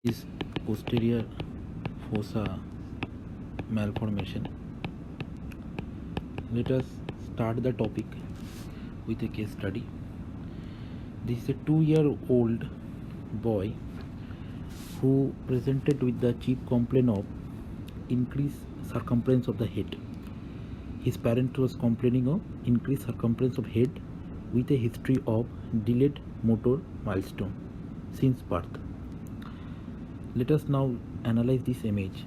is posterior fossa malformation. Let us start the topic with a case study. This is a 2-year-old boy who presented with the chief complaint of increased circumference of the head. His parent was complaining of increased circumference of head with a history of delayed motor milestone since birth. Let us now analyze this image.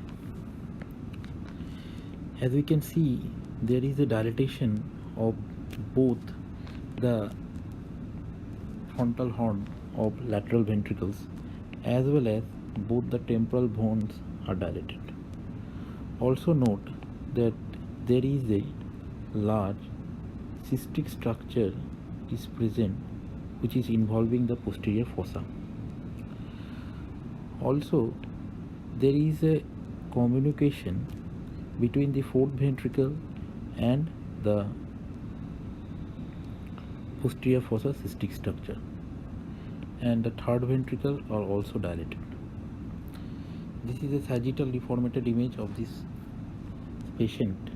As we can see, there is a dilatation of both the frontal horn of lateral ventricles as well as both the temporal bones are dilated. Also note that there is a large cystic structure is present which is involving the posterior fossa. Also, there is a communication between the fourth ventricle and the posterior fossa cystic structure, and the third ventricle are also dilated. This is a sagittal deformated image of this patient.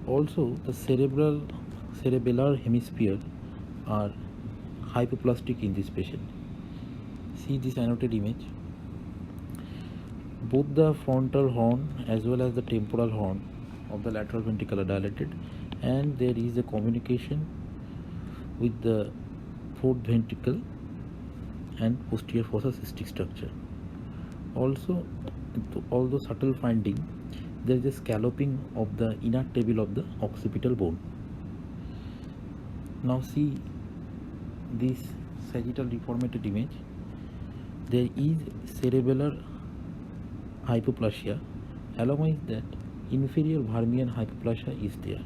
Also, the cerebellar hemisphere are hypoplastic in this patient. See this annotated image. Both the frontal horn as well as the temporal horn of the lateral ventricle are dilated, and there is a communication with the fourth ventricle and posterior fossa cystic structure. Also, although subtle finding, there is a scalloping of the inner table of the occipital bone. Now see this sagittal deformated image. There is cerebellar hypoplasia, along with that inferior Vermean hypoplasia is there.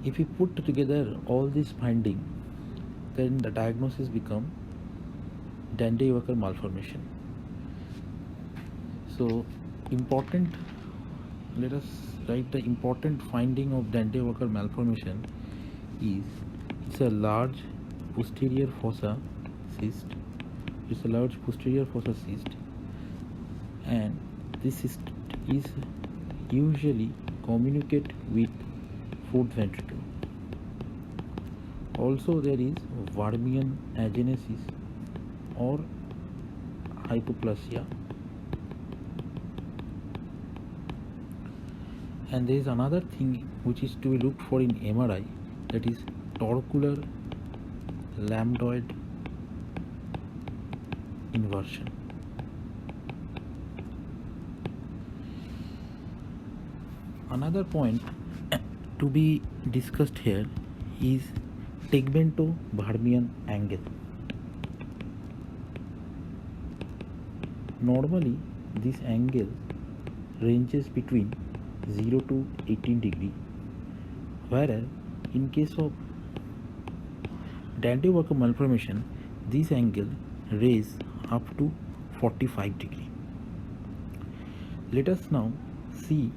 If we put together all these findings, then the diagnosis become Dande-Walker malformation. So important, let us write the important finding of Dande-Walker malformation is it's a large posterior fossa cyst. It's a large posterior fossa cyst, and this cyst is usually communicate with fourth ventricle. Also, there is Vermean agenesis or hypoplasia, and there is another thing which is to be looked for in MRI, that is torcular lambdoid inversion. Another point to be discussed here is tegmento-Vermean angle. Normally, this angle ranges between 0 to 18 degree, whereas in case of Dande-Walker malformation, this angle raise up to 45 degree. Let us now see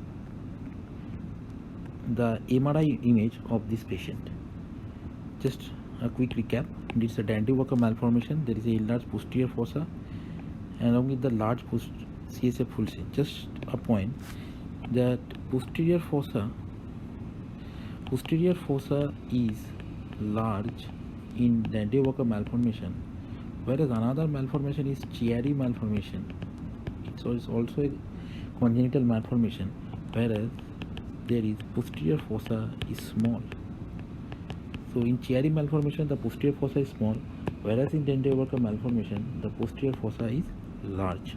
the MRI image of this patient. Just a quick recap. This is a Dande-Walker malformation. There is a enlarged posterior fossa along with the large CSF full C. Just a point that posterior fossa is large in Dande-Walker malformation, whereas another malformation is Chiari malformation. So it's also a congenital malformation, whereas there is posterior fossa is small. So in Chiari malformation, the posterior fossa is small, whereas in Dande-Walker malformation, the posterior fossa is large.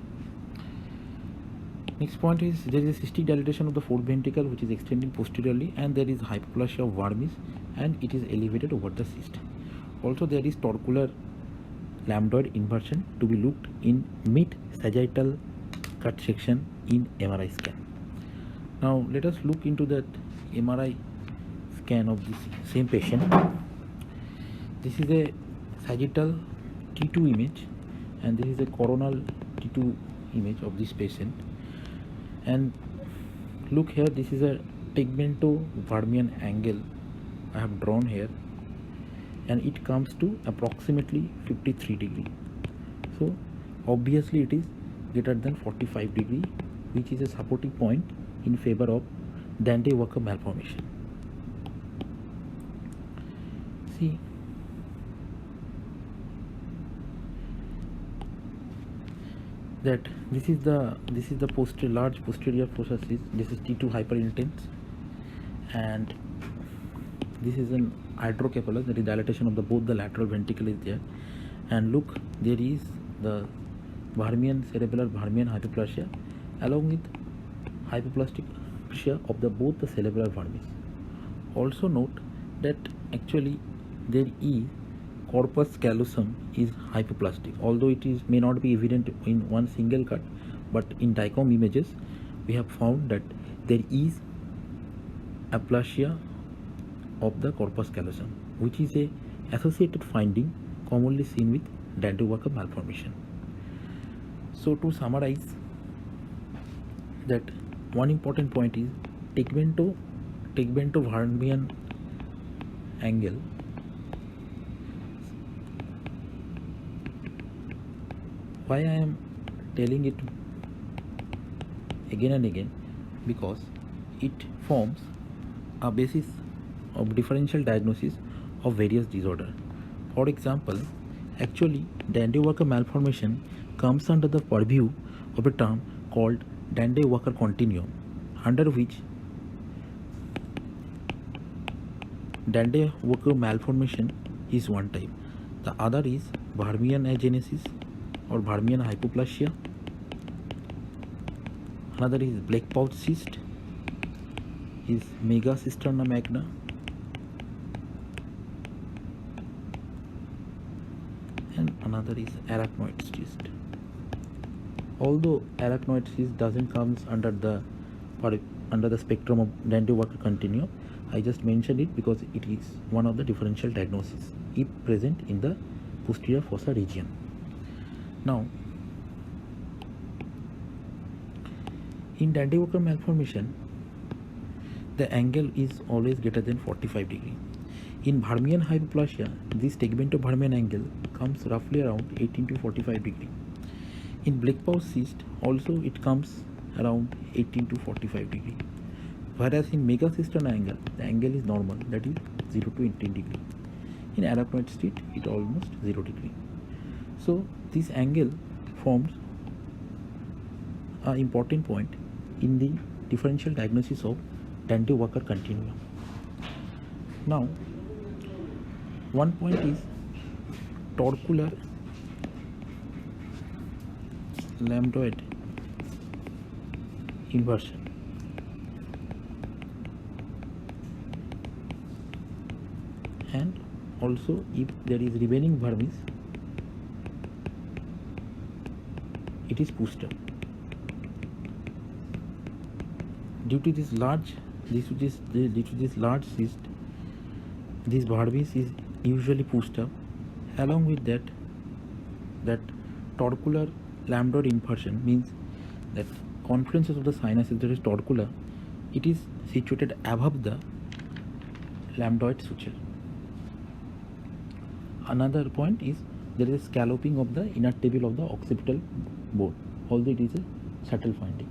Next point is there is a cystic dilatation of the fourth ventricle which is extending posteriorly, and there is hypoplasia of Vermes, and it is elevated over the cyst. Also, there is torcular lambdoid inversion to be looked in mid-sagittal cut section in MRI scan. Now let us look into that MRI scan of this same patient. This is a sagittal T2 image, and this is a coronal T2 image of this patient. And look here, this is a tegmento-Vermean angle I have drawn here, and it comes to approximately 53 degree. So obviously it is greater than 45 degree, which is a supporting point in favor of Dandy-Walker malformation. See, that this is the large posterior fossa cyst. This is T2 hyperintense, and this is an hydrocephalus, that is dilatation of both the lateral ventricle is there. And look, there is the cerebellar Varmian hypoplasia along with hypoplasia of both the cerebellar vermis. Also note that actually there is corpus callosum is hypoplastic, although it may not be evident in one single cut, but in DICOM images we have found that there is aplasia of the corpus callosum, which is a associated finding commonly seen with Dandy-Walker malformation. So to summarize, that one important point is tegmentovarmian angle why I am telling it again and again, because it forms a basis of differential diagnosis of various disorders. For example, actually Dandy-Walker malformation comes under the purview of a term called Dandy-Walker continuum, under which Dandy-Walker malformation is one type. The other is Varmian agenesis or Varmian hypoplasia. Another is black pouch cyst, is megacisterna magna. And another is arachnoid cyst. Although arachnoid cyst doesn't comes under the spectrum of Dandy-Walker continuum, I just mentioned it because it is one of the differential diagnoses if present in the posterior fossa region. Now, in Dandy-Walker malformation, the angle is always greater than 45 degree. In Varmian hypoplasia, this tegmentovarmian angle comes roughly around 18 to 45 degree. In black pouch cyst, also it comes around 18 to 45 degree. Whereas in megacisterna angle, the angle is normal, that is 0 to 18 degree. In arachnoid cyst, it almost 0 degree. So this angle forms an important point in the differential diagnosis of Dandy-Walker continuum. Now, one point is torcular lambdoid inversion. And also, if there is remaining vermis, it is pushed up. Due to this large cyst, this vermis is usually pushed up. Along with that torcular lambdoid inversion means that confluences of the sinuses, that is torcula, it is situated above the lambdoid suture. Another point is there is a scalloping of the inner table of the occipital bone, although it is a subtle finding.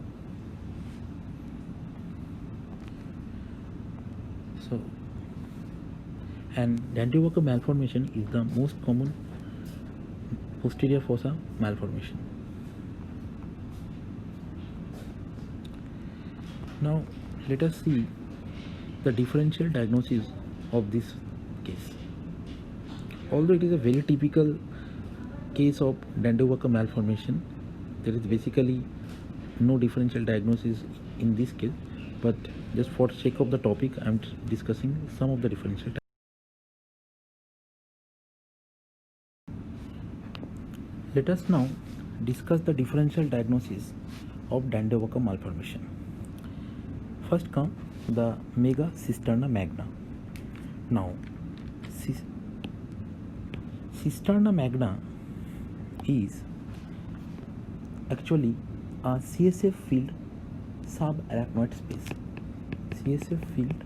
So, and Dandy-Walker malformation is the most common posterior fossa malformation. Now, let us see the differential diagnosis of this case. Although it is a very typical case of Dandy-Walker malformation, there is basically no differential diagnosis in this case, but just for sake of the topic, I am discussing some of the differential diagnosis. Let us now discuss the differential diagnosis of Dandy-Walker malformation. First comes the megacisterna magna. Now, cisterna magna is actually a CSF filled subarachnoid space. CSF filled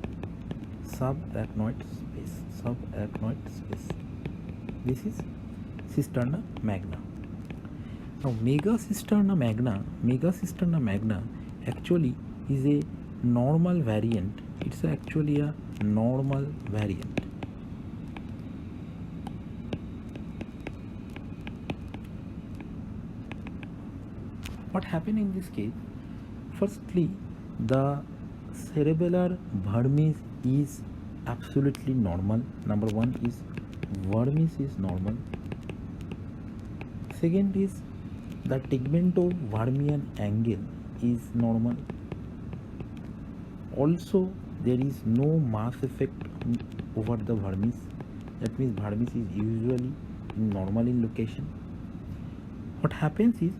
subarachnoid space. This is cisterna magna. Now Megacisterna magna actually is a normal variant. It's actually a normal variant. What happened in this case? Firstly, the cerebellar vermis is absolutely normal. Number one is vermis is normal. Second is the tegmentovermian angle is normal. Also, there is no mass effect over the vermis. That means vermis is usually normal in location. What happens is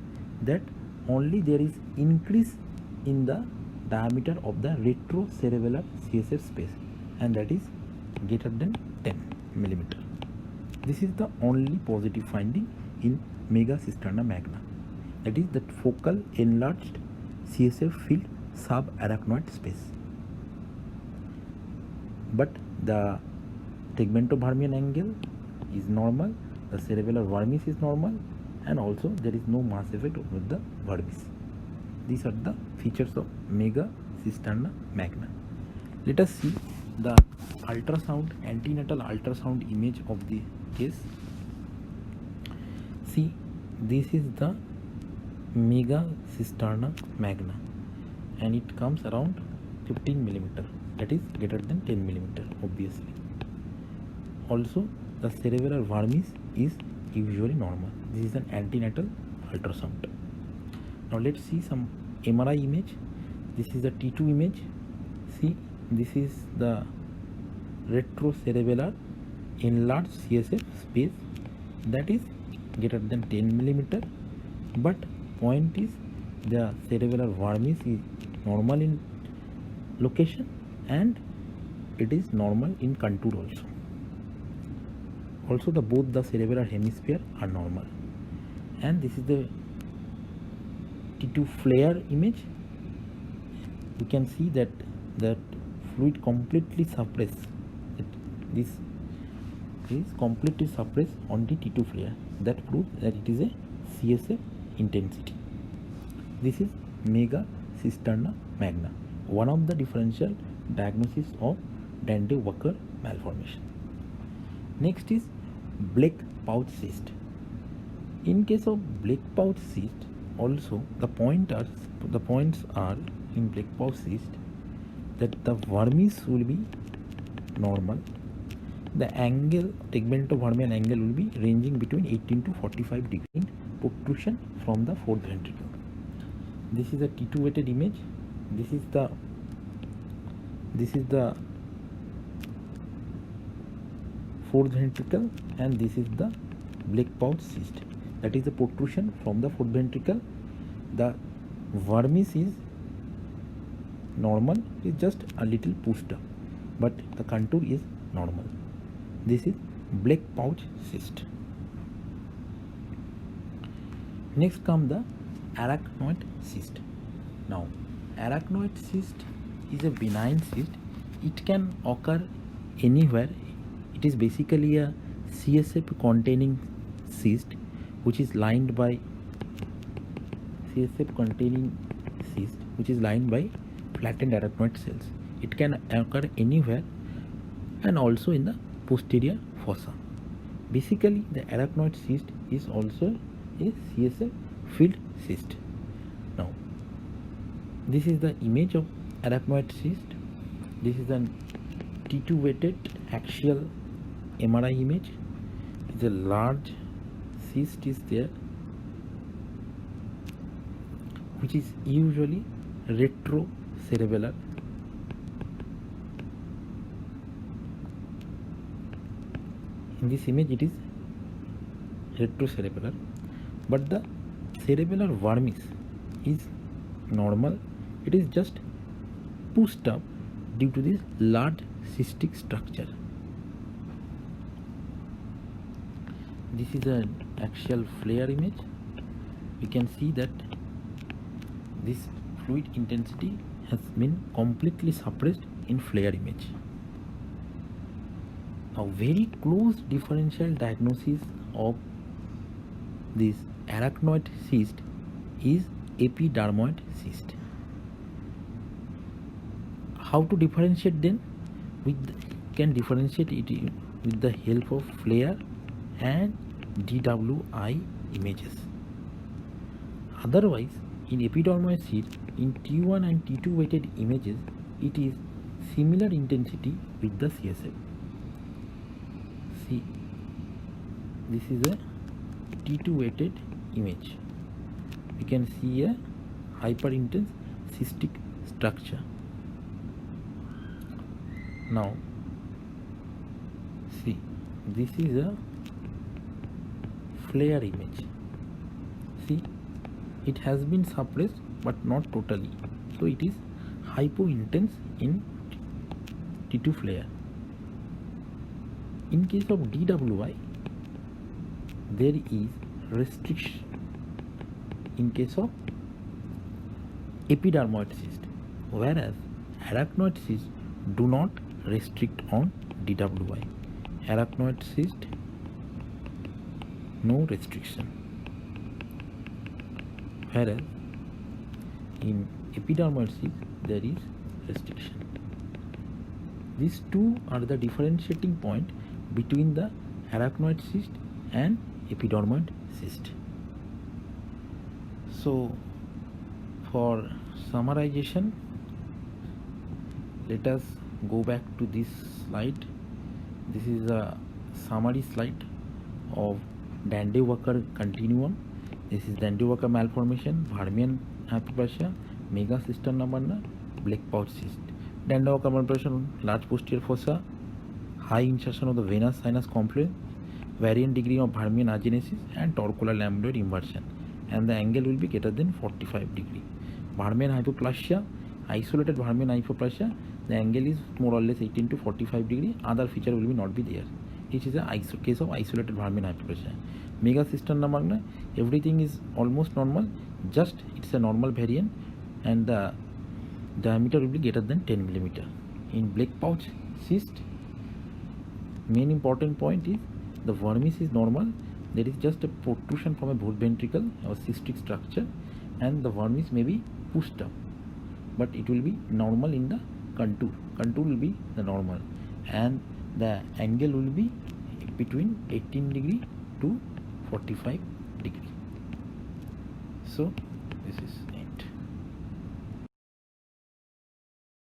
that only there is increase in the diameter of the retrocerebellar CSF space, and that is greater than 10 millimeter. This is the only positive finding in Megacisterna magna. That is that focal enlarged CSF filled subarachnoid space. But the tegmentovermian angle is normal, the cerebellar vermis is normal, and also there is no mass effect over the vermis. These are the features of Megacisterna magna. Let us see the ultrasound, antenatal ultrasound image of the case. See, this is the Megacisterna magna, and it comes around 15 millimeter, that is greater than 10 millimeter, obviously. Also, the cerebellar vermis is usually normal. This is an antenatal ultrasound. Now let's see some MRI image. This is the T2 image. See, this is the retrocerebellar enlarged CSF space, that is greater than 10 millimeter. But point is the cerebellar vermis is normal in location, and it is normal in contour also. Also, both the cerebellar hemisphere are normal. And this is the T2 flare image. You can see that fluid completely suppressed. This is completely suppressed on the T2 flare. That proves that it is a CSF intensity. This is Megacisterna magna, one of the differential diagnosis of Dande-Walker malformation. Next is black pouch cyst. In case of black pouch cyst, also the points are in black pouch cyst that the vermis will be normal. The angle, tegmentovermian angle, will be ranging between 18 to 45 degrees in protrusion from the fourth ventricle. This is a T2 weighted image. This is the fourth ventricle, and this is the black pouch cyst, that is the protrusion from the fourth ventricle. The vermis is normal, is just a little pushed up, but the contour is normal. This is black pouch cyst. Next comes the arachnoid cyst. Now, arachnoid cyst is a benign cyst. It can occur anywhere. It is basically a CSF containing cyst which is lined by flattened arachnoid cells. It can occur anywhere and also in the posterior fossa. Basically, the arachnoid cyst is also a CSF filled cyst. Now, this is the image of arachnoid cyst. This is an T2 weighted axial MRI image. It's a large cyst is there, which is usually retrocerebellar. In this image it is retrocerebellar, but the cerebellar vermis is normal. It is just pushed up due to this large cystic structure. This is an axial flare image. We can see that this fluid intensity has been completely suppressed in flare image. Now, very close differential diagnosis of this arachnoid cyst is epidermoid cyst. How to differentiate then? Can differentiate it with the help of FLAIR and DWI images. Otherwise, in epidermoid cyst, in T1 and T2 weighted images, it is similar intensity with the CSF. See, this is a T2 weighted image. We can see a hyperintense cystic structure. Now, see, this is a FLAIR image. See, it has been suppressed but not totally, so it is hypointense in T2 FLAIR. In case of DWI, there is restriction in case of epidermoid cyst, whereas arachnoid cyst do not restrict on DWI. Arachnoid cyst, no restriction, whereas in epidermoid cyst there is restriction. These two are the differentiating point between the arachnoid cyst and epidermoid cyst. So, for summarization, let us go back to this slide. This is a summary slide of Dandy-Walker continuum. This is Dandy-Walker malformation, Vermian hyperplasia, megacystin pneumonia, black pouch cyst. Dandy-Walker malformation, large posterior fossa, high insertion of the venous sinus complex, variant degree of Vermian agenesis and torcular lambdoid inversion, and the angle will be greater than 45 degree. Vermian hypoplasia, isolated Vermian hypoplasia, the angle is more or less 18 to 45 degree. Other feature will not be there. It is a case of isolated Vermian hypoplasia. Megacystin pneumonia, everything is almost normal, just it's a normal variant, and the diameter will be greater than 10 mm. In black pouch cyst, main important point is the vermis is normal. There is just a protrusion from a both ventricle or cystic structure, and the vermis may be pushed up, but it will be normal in the contour. Contour will be the normal, and the angle will be between 18 degree to 45 degree. So this is